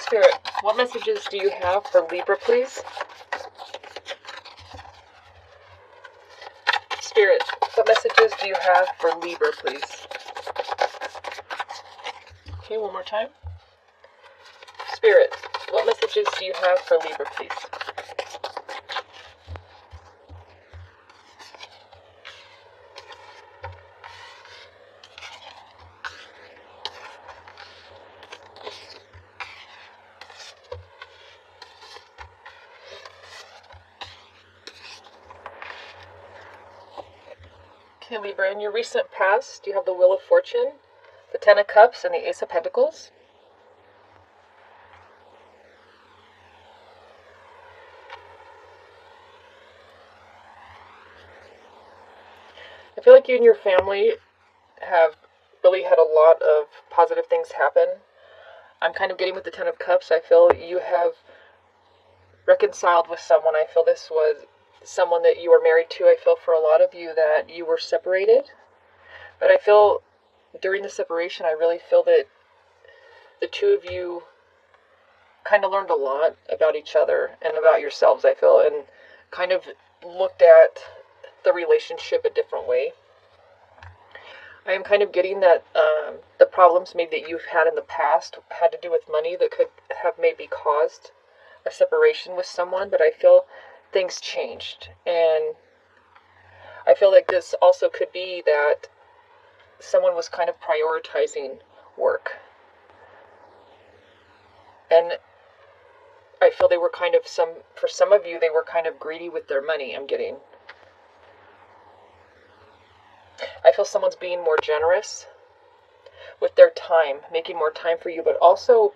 Spirit, what messages do you have for Libra, please? Spirit, what messages do you have for Libra, please? Okay, one more time. Spirit, what messages do you have for Libra, please? Okay, Libra, in your recent past, you have the Wheel of Fortune, the Ten of Cups, and the Ace of Pentacles. I feel like you and your family have really had a lot of positive things happen. I'm kind of getting with the Ten of Cups. I feel you have reconciled with someone. I feel this was someone that you were married to. I feel for a lot of you that you were separated. But I feel during the separation, I really feel that the two of you kind of learned a lot about each other and about yourselves, I feel, and kind of looked at the relationship a different way. I am kind of getting that the problems maybe that you've had in the past had to do with money that could have maybe caused a separation with someone, but I feel things changed. And I feel like this also could be that someone was kind of prioritizing work. And I feel they were kind of for some of you, they were kind of greedy with their money, I'm getting. I feel someone's being more generous with their time, making more time for you, but also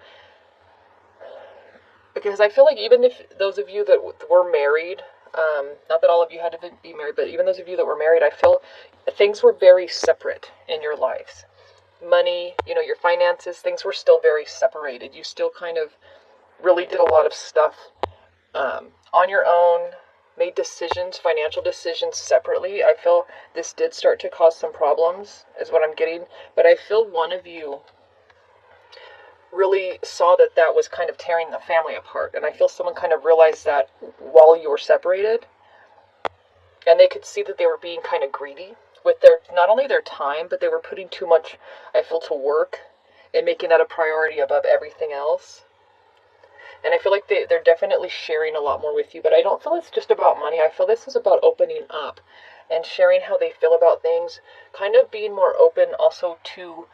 because I feel like even if those of you that were married, not that all of you had to be married, but even those of you that were married, I feel things were very separate in your lives. Money, your finances, things were still very separated. You still kind of really did a lot of stuff on your own, made decisions, financial decisions separately. I feel this did start to cause some problems, is what I'm getting. But I feel one of you really saw that that was kind of tearing the family apart. And I feel someone kind of realized that while you were separated. And they could see that they were being kind of greedy with not only their time, but they were putting too much, I feel, to work and making that a priority above everything else. And I feel like they're definitely sharing a lot more with you, but I don't feel it's just about money. I feel this is about opening up and sharing how they feel about things, kind of being more open also to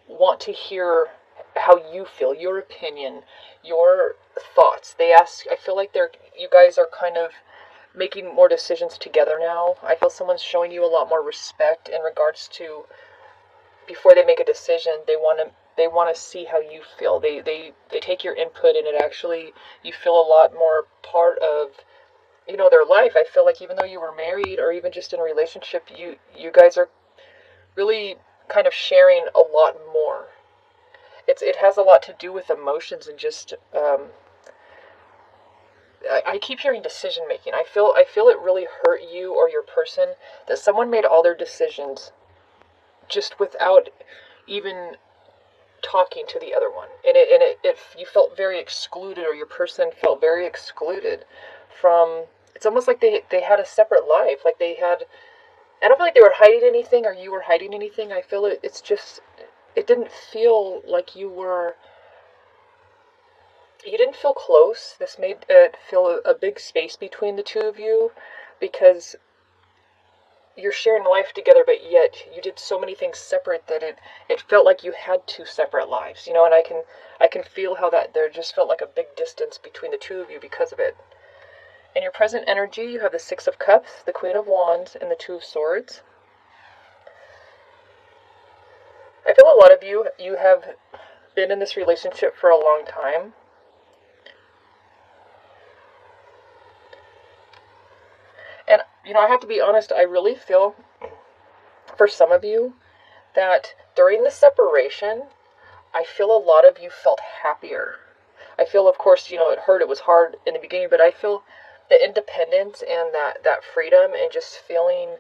want to hear how you feel, your opinion, your thoughts. I feel like you guys are kind of making more decisions together now. I feel someone's showing you a lot more respect in regards to, before they make a decision, they want to see how you feel. They take your input, and it actually, you feel a lot more part of, their life. I feel like even though you were married or even just in a relationship, you guys are really kind of sharing a lot more. It has a lot to do with emotions and just, I keep hearing decision making. I feel it really hurt you or your person that someone made all their decisions just without even talking to the other one, and you felt very excluded, or your person felt very excluded from. It's almost like they had a separate life. Like I don't feel like they were hiding anything, or you were hiding anything. I feel it's just, it didn't feel like you didn't feel close. This made it feel a big space between the two of you, because you're sharing life together, but yet you did so many things separate that it felt like you had two separate lives, and I can feel how that there just felt like a big distance between the two of you because of it. In your present energy, you have the Six of Cups, the Queen of Wands, and the Two of Swords. I feel a lot of you have been in this relationship for a long time. And, I have to be honest, I really feel, for some of you, that during the separation, I feel a lot of you felt happier. I feel, of course, it hurt, it was hard in the beginning, but I feel the independence and that freedom and just feeling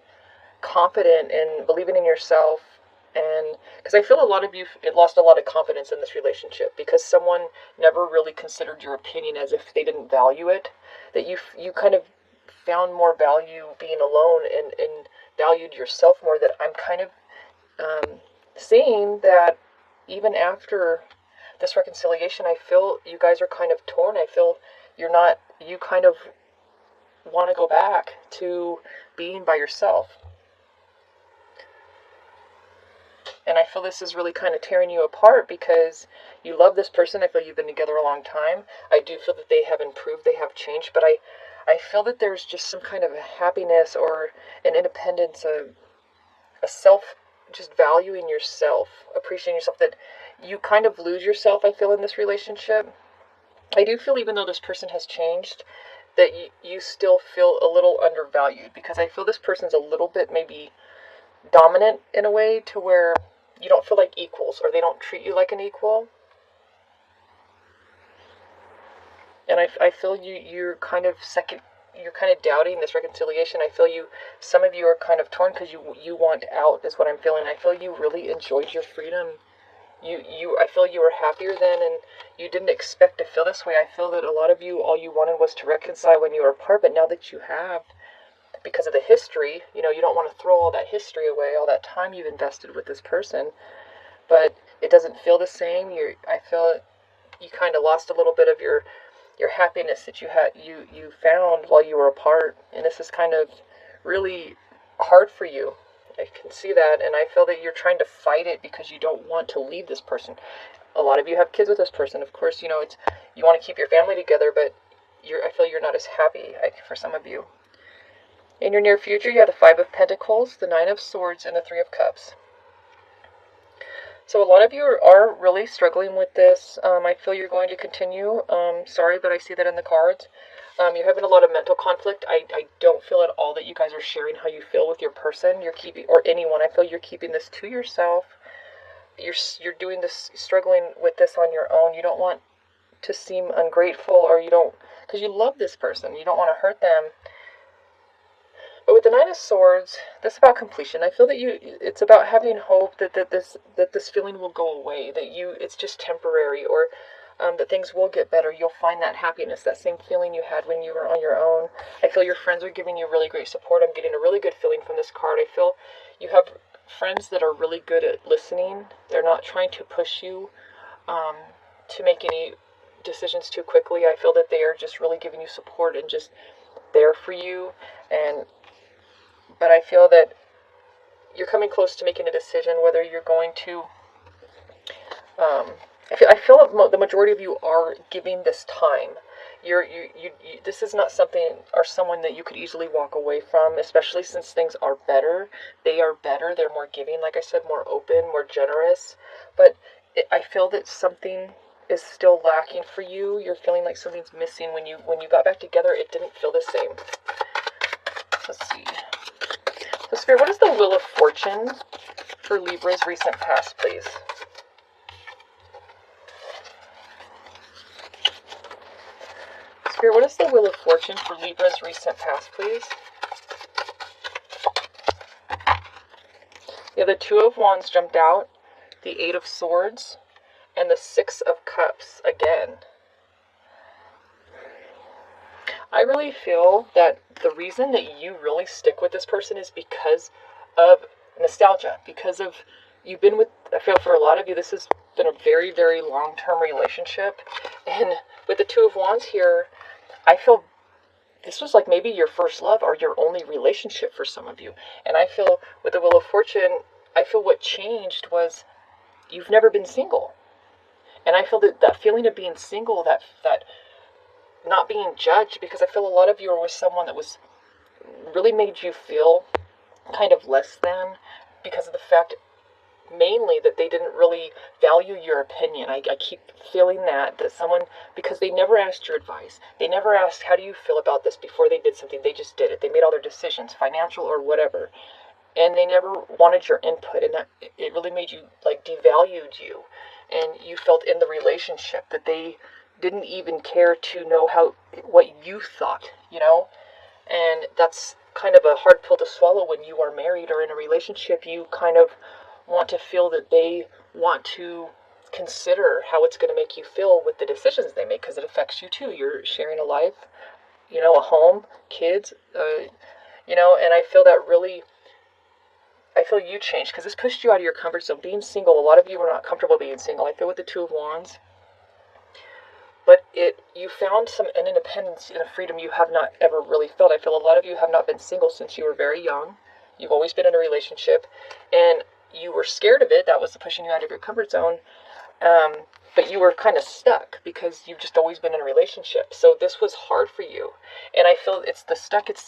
confident and believing in yourself And because I feel a lot of you lost a lot of confidence in this relationship because someone never really considered your opinion as if they didn't value it, that you kind of found more value being alone and valued yourself more, that I'm kind of seeing that even after this reconciliation, I feel you guys are kind of torn. I feel you kind of want to go back to being by yourself. And I feel this is really kind of tearing you apart because you love this person. I feel you've been together a long time. I do feel that they have improved, they have changed, but I feel that there's just some kind of a happiness or an independence, a self, just valuing yourself, appreciating yourself, that you kind of lose yourself, I feel, in this relationship. I do feel even though this person has changed, that you still feel a little undervalued because I feel this person's a little bit maybe dominant in a way to where you don't feel like equals, or they don't treat you like an equal. And I feel you're kind of doubting this reconciliation. I feel some of you are kind of torn because you want out, is what I'm feeling. I feel you really enjoyed your freedom. I feel you were happier then, and you didn't expect to feel this way. I feel that a lot of you, all you wanted was to reconcile when you were apart, but now that you have, because of the history, you don't want to throw all that history away, all that time you've invested with this person, but it doesn't feel the same. I feel you kind of lost a little bit of your happiness that you found while you were apart, and this is kind of really hard for you. I can see that, and I feel that you're trying to fight it because you don't want to leave this person. A lot of you have kids with this person. Of course, you want to keep your family together, but I feel you're not as happy, for some of you. In your near future, you have the 5 of Pentacles, the 9 of Swords, and the 3 of Cups. So a lot of you are really struggling with this. I feel you're going to continue. Sorry, but I see that in the cards. You're having a lot of mental conflict. I don't feel at all that you guys are sharing how you feel with your person. You're keeping, or anyone. I feel you're keeping this to yourself. You're doing this, struggling with this on your own. You don't want to seem ungrateful, or because you love this person. You don't want to hurt them. But with the 9 of Swords, that's about completion. I feel that it's about having hope that this feeling will go away, that it's just temporary, or that things will get better. You'll find that happiness, that same feeling you had when you were on your own. I feel your friends are giving you really great support. I'm getting a really good feeling from this card. I feel you have friends that are really good at listening. They're not trying to push you to make any decisions too quickly. I feel that they are just really giving you support and just there for you. But I feel that you're coming close to making a decision whether you're going to. I feel the majority of you are giving this time. This is not something or someone that you could easily walk away from, especially since things are better. They are better. They're more giving, like I said, more open, more generous. But I feel that something is still lacking for you. You're feeling like something's missing. When you got back together, it didn't feel the same. Let's see. So Spirit, what is the Wheel of Fortune for Libra's recent past, please? Spirit, what is the Wheel of Fortune for Libra's recent past, please? Yeah, the 2 of Wands jumped out, the 8 of Swords, and the 6 of Cups again. I really feel that the reason that you really stick with this person is because of nostalgia, because of you've been with, I feel for a lot of you, this has been a very, very long-term relationship. And with the 2 of Wands here, I feel this was like maybe your first love or your only relationship for some of you. And I feel with the Wheel of Fortune, I feel what changed was you've never been single. And I feel that feeling of being single, that not being judged, because I feel a lot of you are with someone that was really made you feel kind of less than, because of the fact mainly that they didn't really value your opinion. I keep feeling that someone, because they never asked your advice. They never asked, how do you feel about this before they did something. They just did it. They made all their decisions, financial or whatever. And they never wanted your input, and that it really made you, like, devalued you. And you felt in the relationship that they didn't even care to know what you thought, and that's kind of a hard pill to swallow when you are married or in a relationship. You kind of want to feel that they want to consider how it's going to make you feel with the decisions they make, because it affects you too. You're sharing a life, a home, kids, and I feel that really, I feel you changed because this pushed you out of your comfort zone. Being single, a lot of you were not comfortable being single. I feel with the Two of Wands, but you found an independence and a freedom you have not ever really felt. I feel a lot of you have not been single since you were very young. You've always been in a relationship, and you were scared of it. That was pushing you out of your comfort zone. But you were kind of stuck because you've just always been in a relationship. So this was hard for you. And I feel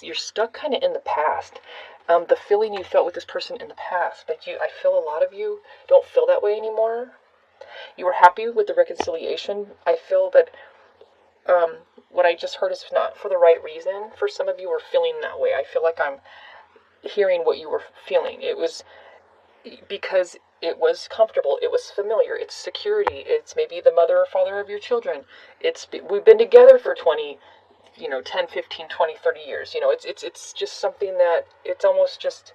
you're stuck kind of in the past. The feeling you felt with this person in the past. But I feel a lot of you don't feel that way anymore. You were happy with the reconciliation. I feel that what I just heard is not for the right reason. For some of you are feeling that way. I feel like I'm hearing what you were feeling. It was because it was comfortable, it was familiar, it's security, it's maybe the mother or father of your children, we've been together for 20, 10, 15, 20, 30 years, it's just something that it's almost just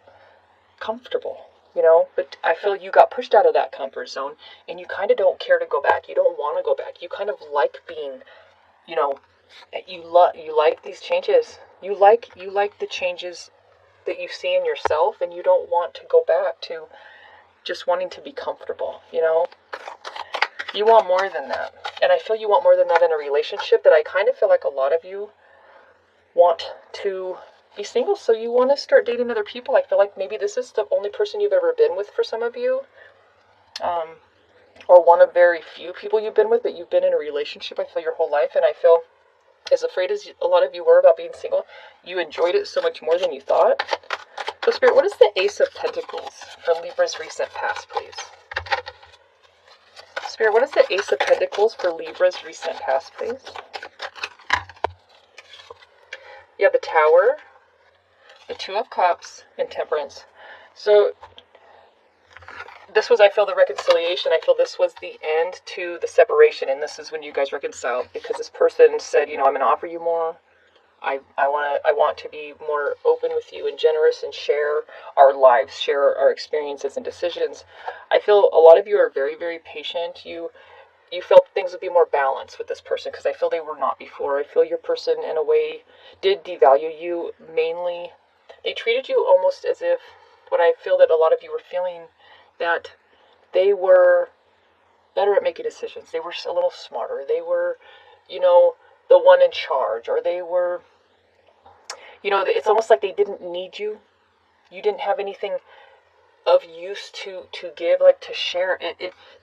comfortable, but I feel you got pushed out of that comfort zone, and you kind of don't care to go back, you don't want to go back, you kind of like being, you like these changes, you like the changes that you see in yourself, and you don't want to go back to just wanting to be comfortable, You want more than that. And I feel you want more than that in a relationship, that I kind of feel like a lot of you want to be single, so you want to start dating other people. I feel like maybe this is the only person you've ever been with for some of you, or one of very few people you've been with, but you've been in a relationship, I feel, your whole life. And I feel, as afraid as a lot of you were about being single, you enjoyed it so much more than you thought. So Spirit, what is the Ace of Pentacles for Libra's recent past, please? Spirit, what is the Ace of Pentacles for Libra's recent past, please? You have the Tower, the Two of Cups, and Temperance. So this was, I feel, the reconciliation. I feel this was the end to the separation, and this is when you guys reconciled, because this person said, I'm going to offer you more. I want to be more open with you and generous and share our lives, share our experiences and decisions. I feel a lot of you are very, very patient. You felt things would be more balanced with this person, because I feel they were not before. I feel your person, in a way, did devalue you. Mainly, they treated you almost as if, what I feel that a lot of you were feeling, that they were better at making decisions. They were a little smarter. They were, the one in charge, or they were, it's almost like they didn't need you. You didn't have anything of use to give, like to share.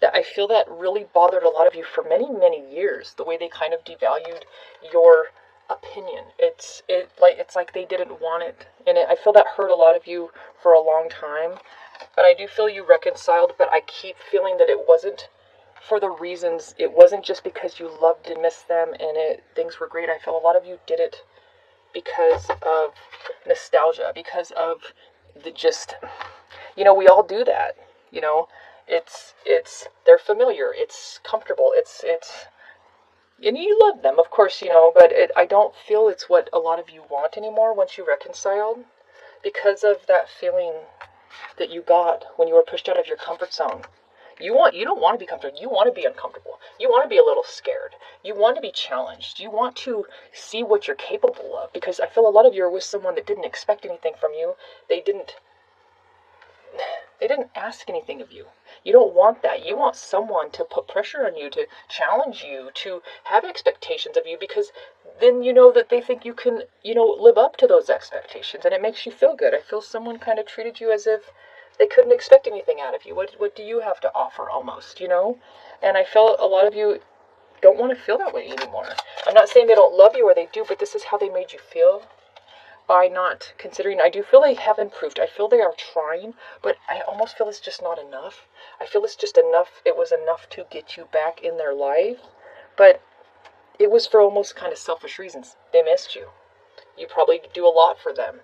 That I feel that really bothered a lot of you for many, many years, the way they kind of devalued your opinion. It's like they didn't want it. And I feel that hurt a lot of you for a long time. But I do feel you reconciled, but I keep feeling that it wasn't for the reasons, it wasn't just because you loved and missed them and things were great. I feel a lot of you did it because of nostalgia, because of we all do that, they're familiar, it's comfortable, it's, and you love them, of course, but I don't feel it's what a lot of you want anymore once you reconciled, because of that feeling that you got when you were pushed out of your comfort zone. You don't want to be comfortable. You want to be uncomfortable. You want to be a little scared. You want to be challenged. You want to see what you're capable of, because I feel a lot of you are with someone that didn't expect anything from you. They didn't ask anything of you. You don't want that. You want someone to put pressure on you, to challenge you, to have expectations of you, because then that they think you can, live up to those expectations, and it makes you feel good. I feel someone kind of treated you as if they couldn't expect anything out of you. What do you have to offer, almost, And I feel a lot of you don't want to feel that way anymore. I'm not saying they don't love you, or they do, but this is how they made you feel by not considering. I do feel they have improved. I feel they are trying, but I almost feel it's just not enough. I feel it's just enough. It was enough to get you back in their life, but it was for almost kind of selfish reasons. They missed you. You probably do a lot for them,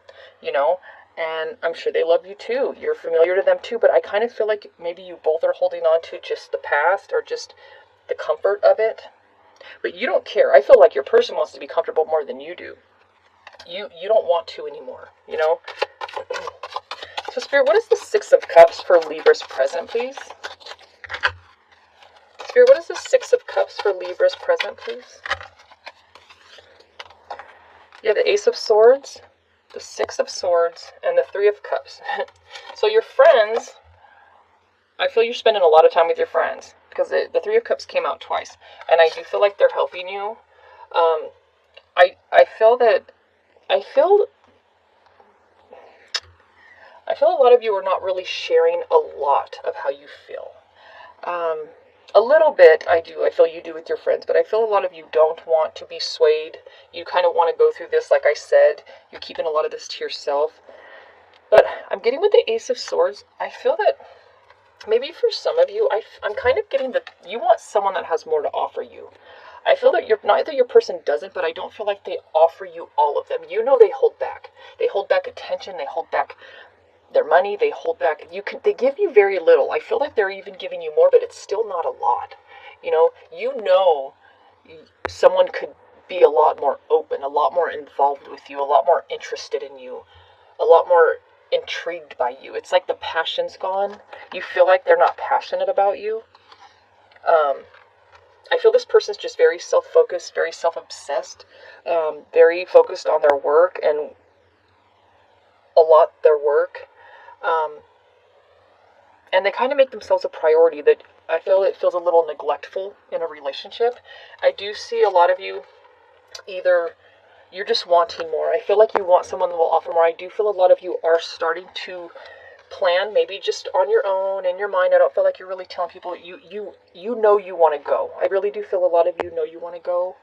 and I'm sure they love you too. You're familiar to them too, but I kind of feel like maybe you both are holding on to just the past, or just the comfort of it. But you don't care. I feel like your person wants to be comfortable more than you do. You don't want to anymore, So Spirit, what is the Six of Cups for Libra's present, please? Spirit, what is the Six of Cups for Libra's present, please? You have the Ace of Swords, the Six of Swords, and the Three of Cups. So your friends, I feel you're spending a lot of time with your friends, because the Three of Cups came out twice, and I do feel like they're helping you. I feel a lot of you are not really sharing a lot of how you feel. A little bit, I feel you do with your friends, but I feel a lot of you don't want to be swayed. You kind of want to go through this, like I said. You're keeping a lot of this to yourself. But I'm getting with the Ace of Swords. I feel that maybe for some of you, I'm kind of getting that you want someone that has more to offer you. I feel that not that your person doesn't, but I don't feel like they offer you all of them. You know, they hold back. They hold back attention. They hold back their money. They hold back. They give you very little. I feel like they're even giving you more, but it's still not a lot. You know, someone could be a lot more open, a lot more involved with you, a lot more interested in you, a lot more intrigued by you. It's like the passion's gone. You feel like they're not passionate about you. I feel this person's just very self-focused, very self-obsessed, very focused on their work and a lot their work. And they kind of make themselves a priority that I feel it feels a little neglectful in a relationship. I do see a lot of you, either you're just wanting more. I feel like you want someone that will offer more. I do feel a lot of you are starting to plan, maybe just on your own, in your mind. I don't feel like you're really telling people you know you want to go. I really do feel a lot of you know you want to go.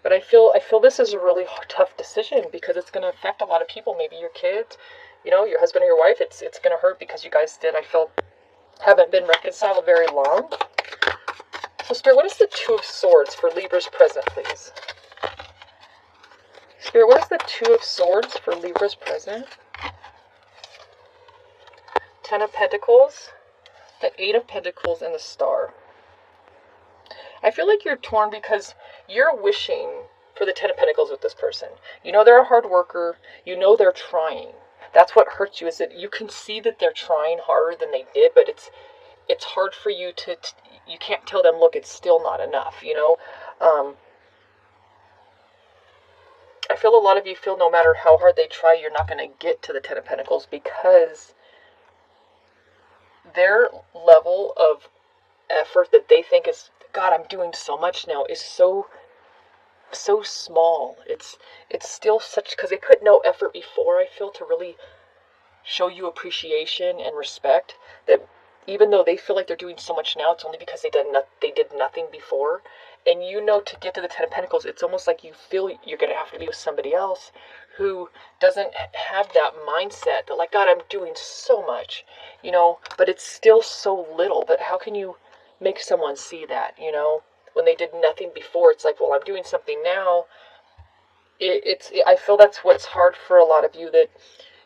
But I feel this is a really tough decision because it's going to affect a lot of people. Maybe your kids, your husband or your wife. It's going to hurt because you guys haven't been reconciled very long. So Spirit, what is the Two of Swords for Libra's present, please? Spirit, what is the Two of Swords for Libra's present? Ten of Pentacles, the Eight of Pentacles, and the Star. I feel like you're torn because you're wishing for the Ten of Pentacles with this person. You know they're a hard worker. You know they're trying. That's what hurts you, is that you can see that they're trying harder than they did, but it's hard for you to you can't tell them, look, it's still not enough, I feel a lot of you feel no matter how hard they try, you're not going to get to the Ten of Pentacles because their level of effort that they think is, God, I'm doing so much now, is so small. It's still such, because they put no effort before, I feel, to really show you appreciation and respect, that even though they feel like they're doing so much now, it's only because they did nothing before. And to get to the Ten of Pentacles, it's almost like you feel you're going to have to be with somebody else who doesn't have that mindset that, like, God, I'm doing so much, but it's still so little. That how can you make someone see that, when they did nothing before? It's like, well, I'm doing something now. I feel that's what's hard for a lot of you, that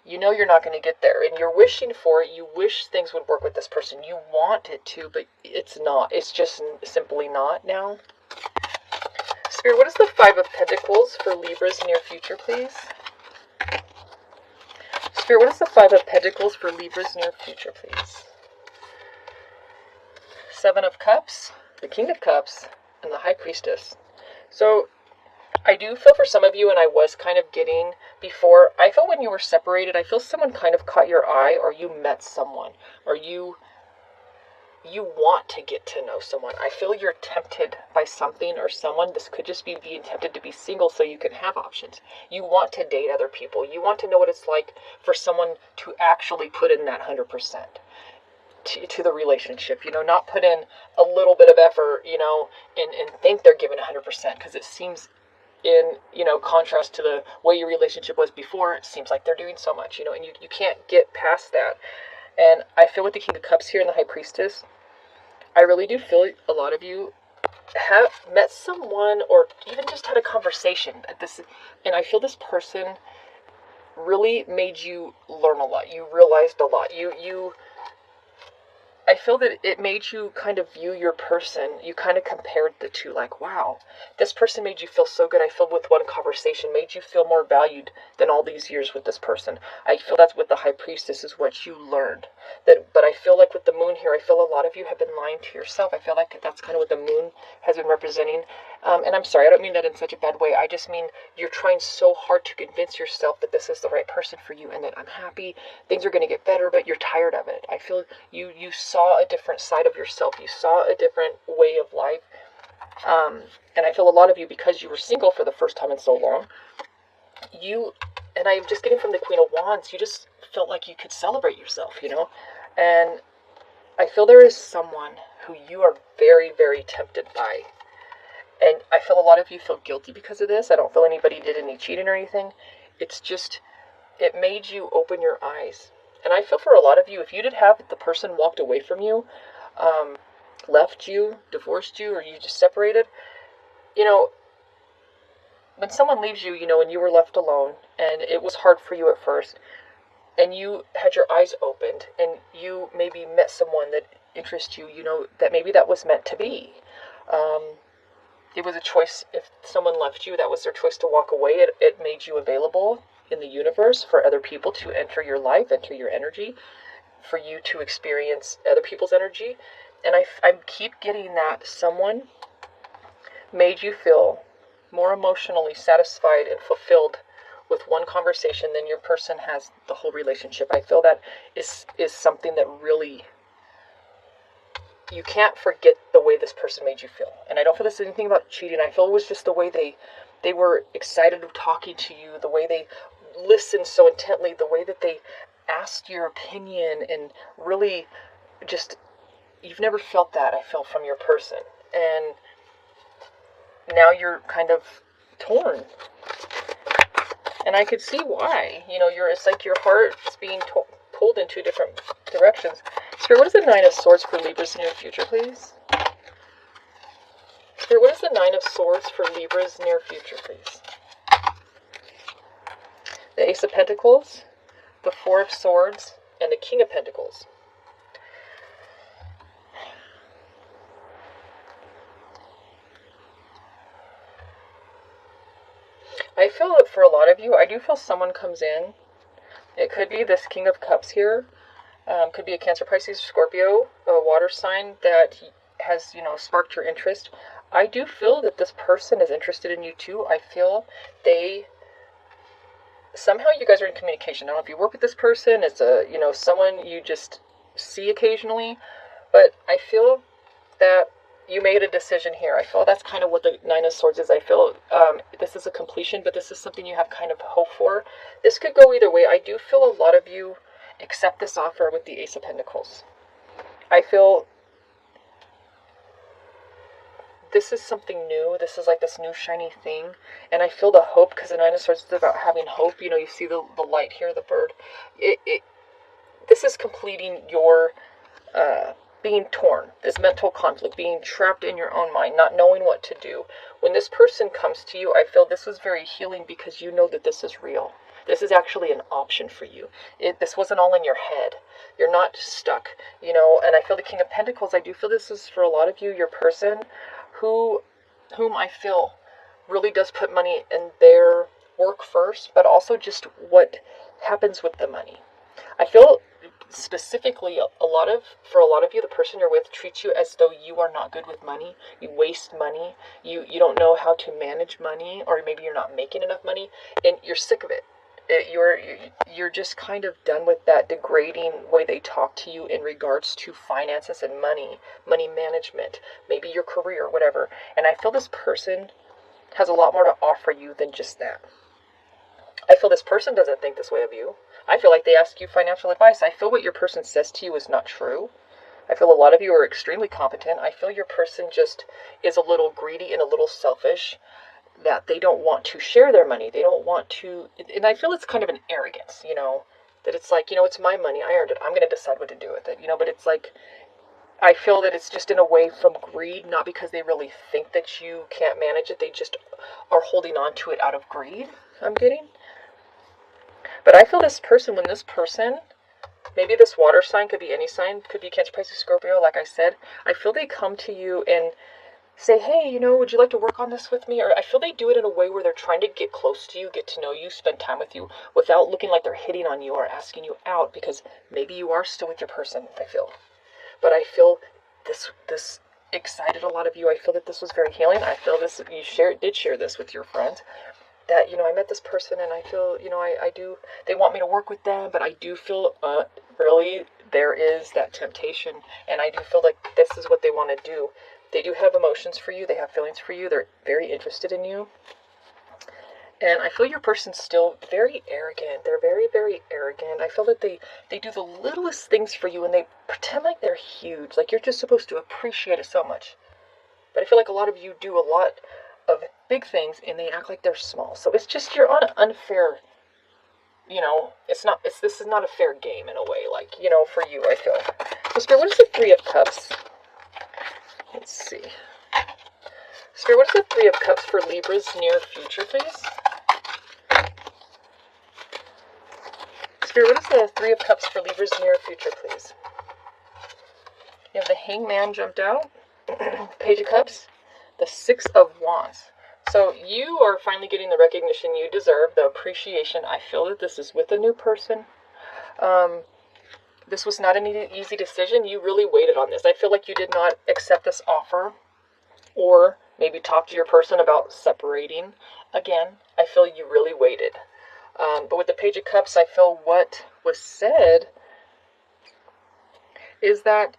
you're not going to get there, and you're wishing for it. You wish things would work with this person. You want it to, but it's not. It's just simply not now. Spirit, what is the Five of Pentacles for Libra's near future, please? Spirit, what is the Five of Pentacles for Libra's near future, please? Seven of Cups, the King of Cups, and the High Priestess. So I do feel for some of you, and I was kind of getting before, I feel when you were separated, I feel someone kind of caught your eye, or you met someone, or you want to get to know someone. I feel you're tempted by something or someone. This could just be being tempted to be single so you can have options. You want to date other people. You want to know what it's like for someone to actually put in that 100%. To the relationship, not put in a little bit of effort, and think they're giving 100%, because it seems in, contrast to the way your relationship was before, it seems like they're doing so much, and you can't get past that. And I feel with the King of Cups here and the High Priestess, I really do feel a lot of you have met someone or even just had a conversation at this, and I feel this person really made you learn a lot. You realized a lot. I feel that it made you kind of view your person. You kind of compared the two, like, wow, this person made you feel so good. I feel with one conversation made you feel more valued than all these years with this person. I feel that's with the high priestess is what you learned. But I feel like with the moon here, I feel a lot of you have been lying to yourself. I feel like that's kind of what the moon has been representing. And I'm sorry, I don't mean that in such a bad way. I just mean you're trying so hard to convince yourself that this is the right person for you and that I'm happy, things are going to get better, but you're tired of it. I feel you saw a different side of yourself. You saw a different way of life. And I feel a lot of you, because you were single for the first time in so long, and I'm just getting from the Queen of Wands, you just felt like you could celebrate yourself, And I feel there is someone who you are very, very tempted by. And I feel a lot of you feel guilty because of this. I don't feel anybody did any cheating or anything. It's just, it made you open your eyes. And I feel for a lot of you, if you did have the person walked away from you, left you, divorced you, or you just separated, when someone leaves you, and you were left alone, and it was hard for you at first, and you had your eyes opened, and you maybe met someone that interests you, that maybe that was meant to be. It was a choice. If someone left you, that was their choice to walk away. It made you available in the universe for other people to enter your life, enter your energy, for you to experience other people's energy. And I keep getting that someone made you feel more emotionally satisfied and fulfilled with one conversation than your person has the whole relationship. I feel that is something that really, you can't forget the way this person made you feel. And I don't feel this is anything about cheating. I feel it was just the way they were excited of talking to you, the way they listened so intently, the way that they asked your opinion, and really just, you've never felt that, I feel, from your person. And now you're kind of torn. And I could see why. It's like your heart's being pulled in two different directions. Spirit, what is the Nine of Swords for Libra's near future, please? Spirit, what is the Nine of Swords for Libra's near future, please? The Ace of Pentacles, the Four of Swords, and the King of Pentacles. I feel that for a lot of you, I do feel someone comes in. It could be this King of Cups here. Could be a Cancer, Pisces, Scorpio, a water sign that has, sparked your interest. I do feel that this person is interested in you too. I feel somehow you guys are in communication. I don't know if you work with this person. It's someone you just see occasionally. But I feel that you made a decision here. I feel that's kind of what the Nine of Swords is. I feel this is a completion, but this is something you have kind of hope for. This could go either way. I do feel a lot of you accept this offer with the Ace of Pentacles. I feel this is something new. This is like this new shiny thing. And I feel the hope, because the Nine of Swords is about having hope. You see the light here, the bird. This is completing your being torn, this mental conflict, being trapped in your own mind, not knowing what to do. When this person comes to you, I feel this was very healing, because you know that this is real. This is actually an option for you. This wasn't all in your head. You're not stuck, and I feel the King of Pentacles, I do feel this is for a lot of you, your person whom I feel really does put money in their work first, but also just what happens with the money. I feel specifically for a lot of you, the person you're with treats you as though you are not good with money. You waste money. You don't know how to manage money, or maybe you're not making enough money, and you're sick of it. You're just kind of done with that degrading way they talk to you in regards to finances and money management, maybe your career, whatever. And I feel this person has a lot more to offer you than just that. I feel this person doesn't think this way of you. I feel like they ask you financial advice. I feel what your person says to you is not true. I feel a lot of you are extremely competent. I feel your person just is a little greedy and a little selfish, that they don't want to share their money. They don't want to, and I feel it's kind of an arrogance, that it's like, it's my money. I earned it. I'm going to decide what to do with it, but it's like, I feel that it's just in a way from greed, not because they really think that you can't manage it. They just are holding on to it out of greed, I'm getting. But I feel this person, when this person Maybe this water sign could be any sign, could be Cancer, Pisces, Scorpio, like I said. I feel they come to you and say, hey, you know, would you like to work on this with me? Or I feel they do it in a way where they're trying to get close to you, get to know you, spend time with you, without looking like they're hitting on you or asking you out, because maybe you are still with your person, I feel. But I feel this excited a lot of you. I feel that this was very healing. I feel this, you did share this with your friend, that, you know, I met this person and I feel, you know, I do, they want me to work with them, but I do feel really there is that temptation, and I do feel like this is what they want to do. They do have emotions for you. They have feelings for you. They're very interested in you. And I feel your person's still very arrogant. They're very, very arrogant. I feel that they do the littlest things for you, and they pretend like they're huge. Like you're just supposed to appreciate it so much. But I feel like a lot of you do a lot of big things, and they act like they're small. So it's just, you're on an unfair, you know, this is not a fair game in a way. Like, you know, for you, I feel. So Spirit, what is the Three of Cups? Let's see. Spirit, what is the Three of Cups for Libra's near future, please? Spirit, what is the Three of Cups for Libra's near future, please? You have the Hangman jumped out. Page of Cups. The Six of Wands. So you are finally getting the recognition you deserve, the appreciation. I feel that this is with a new person. This was not an easy decision. You really waited on this. I feel like you did not accept this offer, or maybe talk to your person about separating. Again, I feel you really waited. But with the Page of Cups, I feel what was said is that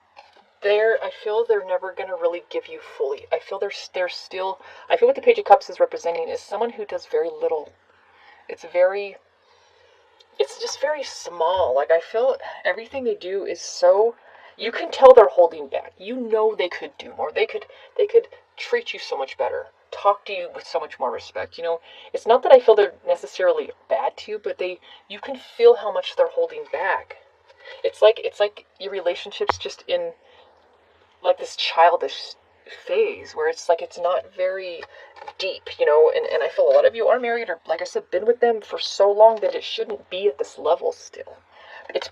I feel they're never going to really give you fully. I feel they're still, I feel what the Page of Cups is representing is someone who does very little. It's just very small. Like, I feel everything they do is so, you can tell they're holding back. You know they could do more. They could treat you so much better, talk to you with so much more respect. You know, it's not that I feel they're necessarily bad to you, but you can feel how much they're holding back. It's like your relationship's just in like this childish phase where it's like it's not very deep, you know, and I feel a lot of you are married, or like I said, been with them for so long that it shouldn't be at this level still.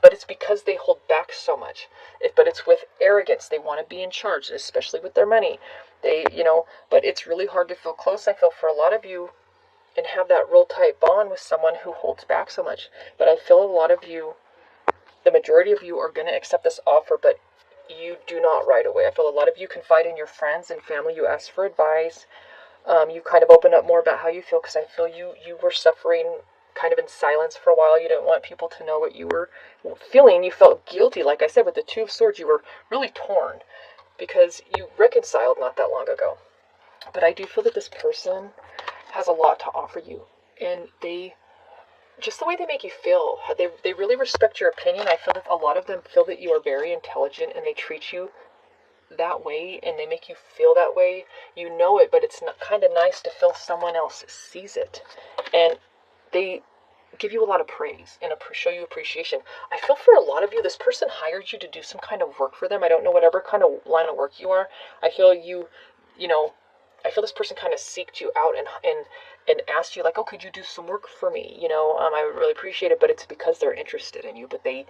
But it's because they hold back so much. But it's with arrogance. They want to be in charge, especially with their money. You know, but it's really hard to feel close, I feel, for a lot of you, and have that real tight bond with someone who holds back so much. But I feel a lot of you, the majority of you, are going to accept this offer, but you do not right away. I feel a lot of you confide in your friends and family. You ask for advice. You kind of open up more about how you feel, because I feel you were suffering kind of in silence for a while. You didn't want people to know what you were feeling. You felt guilty. Like I said, with the Two of Swords, you were really torn because you reconciled not that long ago. But I do feel that this person has a lot to offer you, and just the way they make you feel, they really respect your opinion. I feel that a lot of them feel that you are very intelligent, and they treat you that way, and they make you feel that way. You know it, but it's kind of nice to feel someone else sees it, and they give you a lot of praise and show you appreciation. I feel for a lot of you, this person hired you to do some kind of work for them. I don't know whatever kind of line of work you are. I feel I feel this person kind of seeked you out and asked you, like, oh, could you do some work for me? You know, I would really appreciate it, but it's because they're interested in you, but they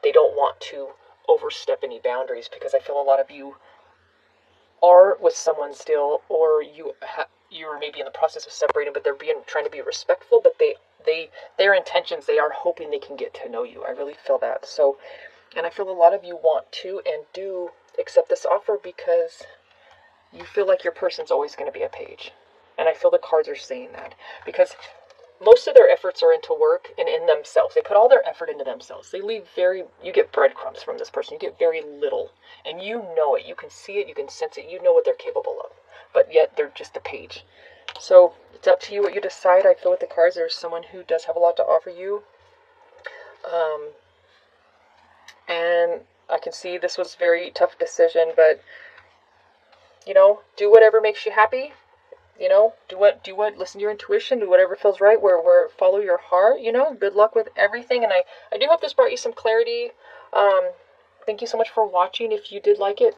don't want to overstep any boundaries, because I feel a lot of you are with someone still, or you're maybe in the process of separating, but they're trying to be respectful, but their intentions, they are hoping they can get to know you. I really feel that. So, and I feel a lot of you want to and do accept this offer because you feel like your person's always going to be a page. And I feel the cards are saying that because most of their efforts are into work and in themselves. They put all their effort into themselves. You get breadcrumbs from this person. You get very little. And you know it. You can see it. You can sense it. You know what they're capable of. But yet they're just a page. So it's up to you what you decide. I feel with the cards there's someone who does have a lot to offer you. And I can see this was a very tough decision, but you know, do whatever makes you happy. You know, listen to your intuition, do whatever feels right, where follow your heart, you know. Good luck with everything, and I do hope this brought you some clarity. Thank you so much for watching. If you did like it,